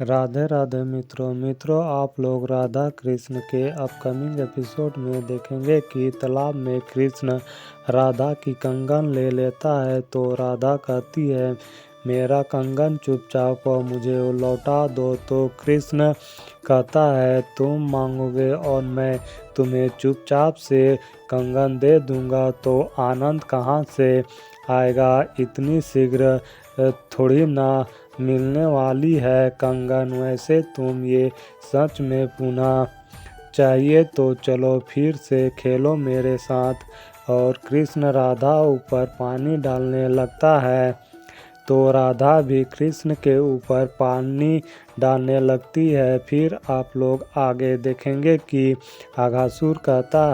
राधे राधे मित्रों आप लोग राधा कृष्ण के अपकमिंग एपिसोड में देखेंगे कि तालाब में कृष्ण राधा की कंगन ले लेता है तो राधा कहती है मेरा कंगन चुपचाप मुझे लौटा दो। तो कृष्ण कहता है तुम मांगोगे और मैं तुम्हें चुपचाप से कंगन दे दूंगा तो आनंद कहाँ से आएगा। इतनी शीघ्र थोड़ी ना मिलने वाली है कंगन। वैसे तुम ये सच में पुनः चाहिए तो चलो फिर से खेलो मेरे साथ। और कृष्ण राधा ऊपर पानी डालने लगता है तो राधा भी कृष्ण के ऊपर पानी डालने लगती है। फिर आप लोग आगे देखेंगे कि अघासुर कहता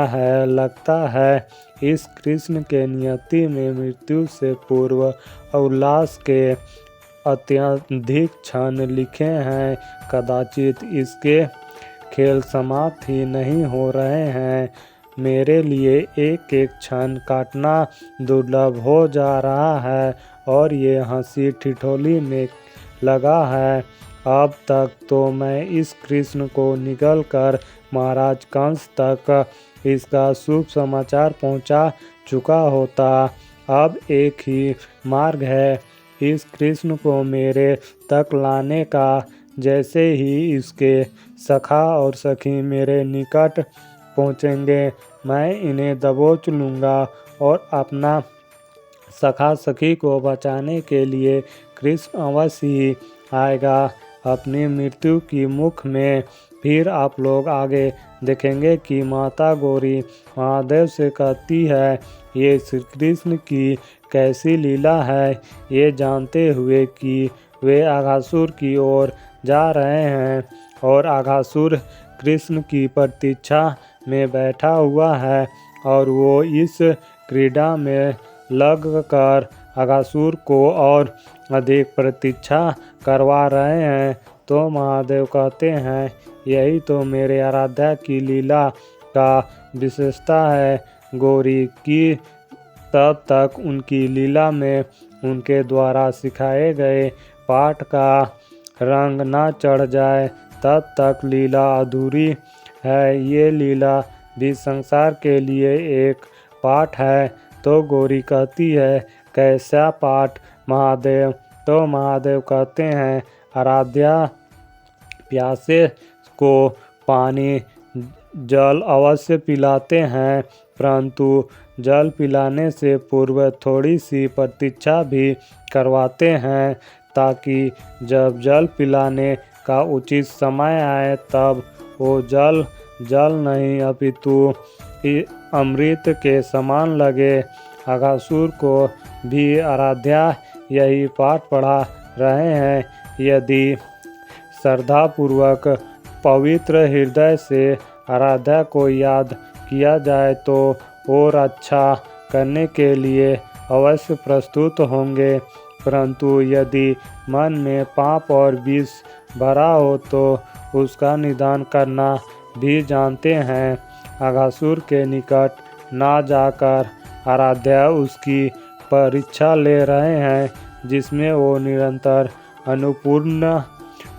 है लगता है इस कृष्ण के नियति में मृत्यु से पूर्व उल्लास के अत्यधिक क्षण लिखे हैं। कदाचित इसके खेल समाप्त ही नहीं हो रहे हैं। मेरे लिए एक एक क्षण काटना दुर्लभ हो जा रहा है और ये हंसी ठिठोली में लगा है। अब तक तो मैं इस कृष्ण को निगल कर महाराज कंस तक इसका शुभ समाचार पहुंचा चुका होता। अब एक ही मार्ग है इस कृष्ण को मेरे तक लाने का। जैसे ही इसके सखा और सखी मेरे निकट पहुंचेंगे मैं इन्हें दबोच लूँगा और अपना सखा सखी को बचाने के लिए कृष्ण अवश्य ही आएगा अपनी मृत्यु की मुख में। फिर आप लोग आगे देखेंगे कि माता गौरी महादेव से कहती है ये श्री कृष्ण की कैसी लीला है। ये जानते हुए कि वे अघासुर की ओर जा रहे हैं और अघासुर कृष्ण की प्रतीक्षा में बैठा हुआ है और वो इस क्रीड़ा में लग कर अघासुर को और अधिक प्रतीक्षा करवा रहे हैं। तो महादेव कहते हैं यही तो मेरे आराध्या की लीला का विशेषता है। गौरी की तब तक उनकी लीला में उनके द्वारा सिखाए गए पाठ का रंग न चढ़ जाए तब तक लीला अधूरी है। ये लीला भी संसार के लिए एक पाठ है। तो गौरी कहती है कैसा पाठ महादेव। तो महादेव कहते हैं आराध्या प्यासे को पानी जल अवश्य पिलाते हैं परंतु जल पिलाने से पूर्व थोड़ी सी प्रतीक्षा भी करवाते हैं ताकि जब जल पिलाने का उचित समय आए तब वो जल नहीं अपितु अमृत के समान लगे। अघासुर को भी आराध्या यही पाठ पढ़ा रहे हैं। यदि श्रद्धापूर्वक पवित्र हृदय से आराध्या को याद किया जाए तो और अच्छा करने के लिए अवश्य प्रस्तुत होंगे। परंतु यदि मन में पाप और विष भरा हो तो उसका निदान करना भी जानते हैं। अघासुर के निकट ना जाकर आराध्या उसकी परीक्षा ले रहे हैं जिसमें वो निरंतर अनुपूर्ण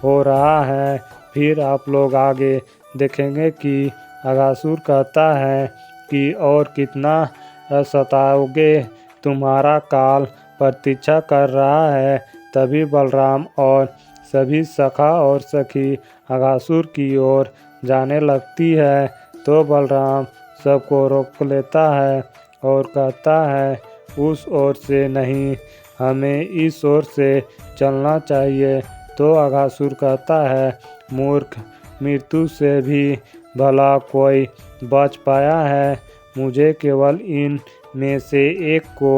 हो रहा है। फिर आप लोग आगे देखेंगे कि अघासुर कहता है कि और कितना सताओगे तुम्हारा काल प्रतीक्षा कर रहा है। तभी बलराम और सभी सखा और सखी अघासुर की ओर जाने लगती है। तो बलराम सबको रोक लेता है और कहता है उस ओर से नहीं हमें इस ओर से चलना चाहिए। तो अघासुर कहता है मूर्ख मृत्यु से भी भला कोई बच पाया है। मुझे केवल इन में से एक को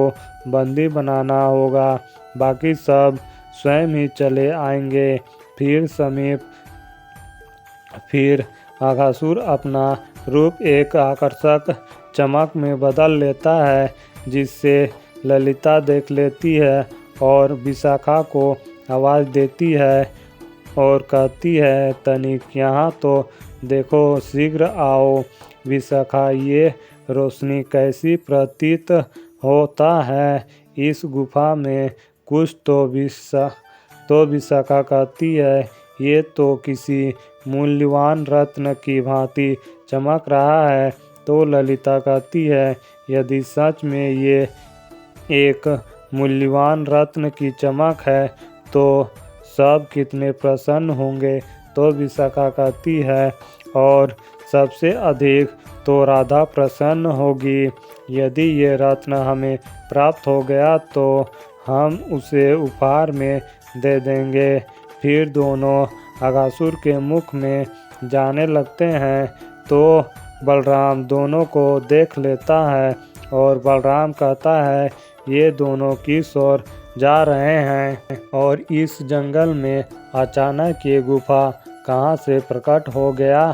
बंदी बनाना होगा बाकी सब स्वयं ही चले आएंगे। फिर अघासुर अपना रूप एक आकर्षक चमक में बदल लेता है जिससे ललिता देख लेती है और विशाखा को आवाज़ देती है और कहती है तनिक यहाँ तो देखो शीघ्र आओ। विशाखा ये रोशनी कैसी प्रतीत होता है। इस गुफा में कुछ तो विशाखा कहती है, ये तो किसी मूल्यवान रत्न की भांति चमक रहा है। तो ललिता कहती है, यदि सच में ये एक मूल्यवान रत्न की चमक है तो सब कितने प्रसन्न होंगे। तो विशाखा कहती है, और सबसे अधिक तो राधा प्रसन्न होगी। यदि ये रत्न हमें प्राप्त हो गया तो हम उसे उपहार में दे देंगे। फिर दोनों अघासुर के मुख में जाने लगते हैं। तो बलराम दोनों को देख लेता है और बलराम कहता है, ये दोनों किस ओर जा रहे हैं और इस जंगल में अचानक ये गुफा कहाँ से प्रकट हो गया।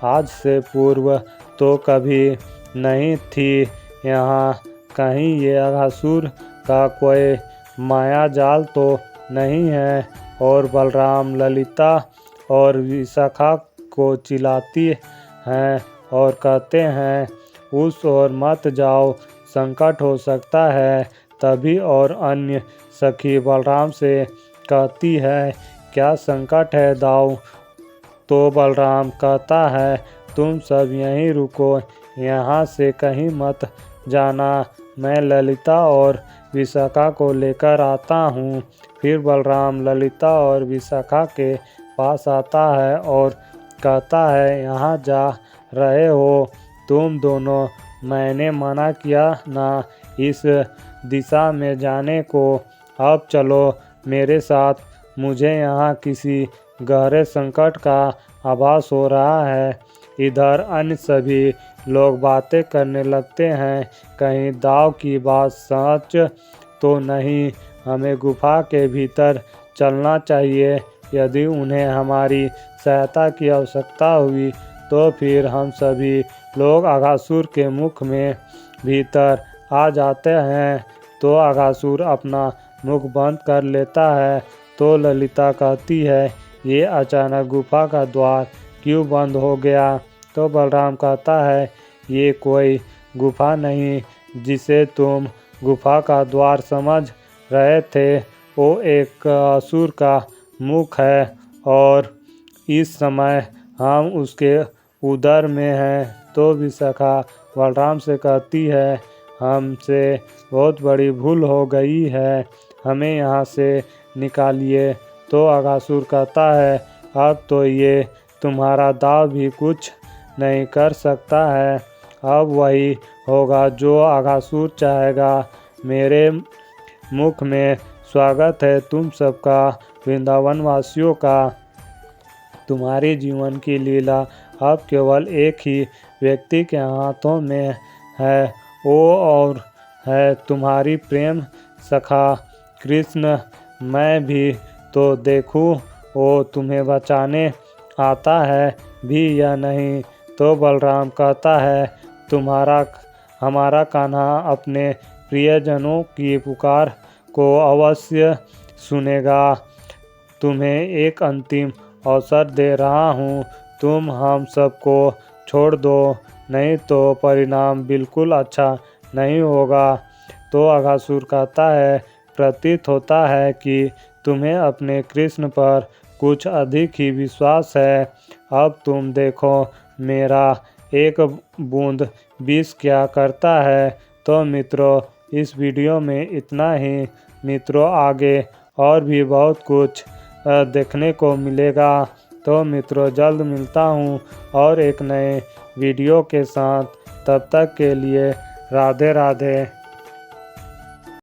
आज से पूर्व तो कभी नहीं थी यहाँ। कहीं ये अघासुर का कोई माया जाल तो नहीं है। और बलराम ललिता और विशाखा को चिल्लाती हैं और कहते हैं, उस ओर मत जाओ, संकट हो सकता है। तभी और अन्य सखी बलराम से कहती है, क्या संकट है दाऊ। तो बलराम कहता है, तुम सब यहीं रुको, यहाँ से कहीं मत जाना, मैं ललिता और विशाखा को लेकर आता हूँ। फिर बलराम ललिता और विशाखा के पास आता है और कहता है, यहाँ जा रहे हो तुम दोनों, मैंने मना किया ना इस दिशा में जाने को। अब चलो मेरे साथ, मुझे यहाँ किसी गहरे संकट का आभास हो रहा है। इधर अन्य सभी लोग बातें करने लगते हैं, कहीं दाव की बात सच तो नहीं, हमें गुफा के भीतर चलना चाहिए। यदि उन्हें हमारी सहायता की आवश्यकता हुई तो फिर हम सभी लोग अघासुर के मुख में भीतर आ जाते हैं। तो अघासुर अपना मुख बंद कर लेता है। तो ललिता कहती है, ये अचानक गुफा का द्वार क्यों बंद हो गया। तो बलराम कहता है, ये कोई गुफा नहीं जिसे तुम गुफा का द्वार समझ रहे थे, वो एक असुर का मुख है और इस समय हम उसके उदर में हैं। तो विशाखा बलराम से कहती है, हमसे बहुत बड़ी भूल हो गई है, हमें यहाँ से निकालिए। तो अघासुर कहता है, अब तो ये तुम्हारा दाव भी कुछ नहीं कर सकता है। अब वही होगा जो अघासुर चाहेगा। मेरे मुख में स्वागत है तुम सबका, वृंदावन वासियों का। तुम्हारी जीवन की लीला अब केवल एक ही व्यक्ति के हाथों में है, वो और है तुम्हारी प्रेम सखा कृष्ण। मैं भी तो देखूं वो तुम्हें बचाने आता है भी या नहीं। तो बलराम कहता है, हमारा कान्हा अपने प्रियजनों की पुकार को अवश्य सुनेगा। तुम्हें एक अंतिम अवसर दे रहा हूँ, तुम हम सबको छोड़ दो, नहीं तो परिणाम बिल्कुल अच्छा नहीं होगा। तो अघासुर कहता है, प्रतीत होता है कि तुम्हें अपने कृष्ण पर कुछ अधिक ही विश्वास है। अब तुम देखो मेरा एक बूंद विष क्या करता है। तो मित्रों, इस वीडियो में इतना ही। मित्रों, आगे और भी बहुत कुछ देखने को मिलेगा। तो मित्रों, जल्द मिलता हूँ और एक नए वीडियो के साथ। तब तक के लिए राधे राधे।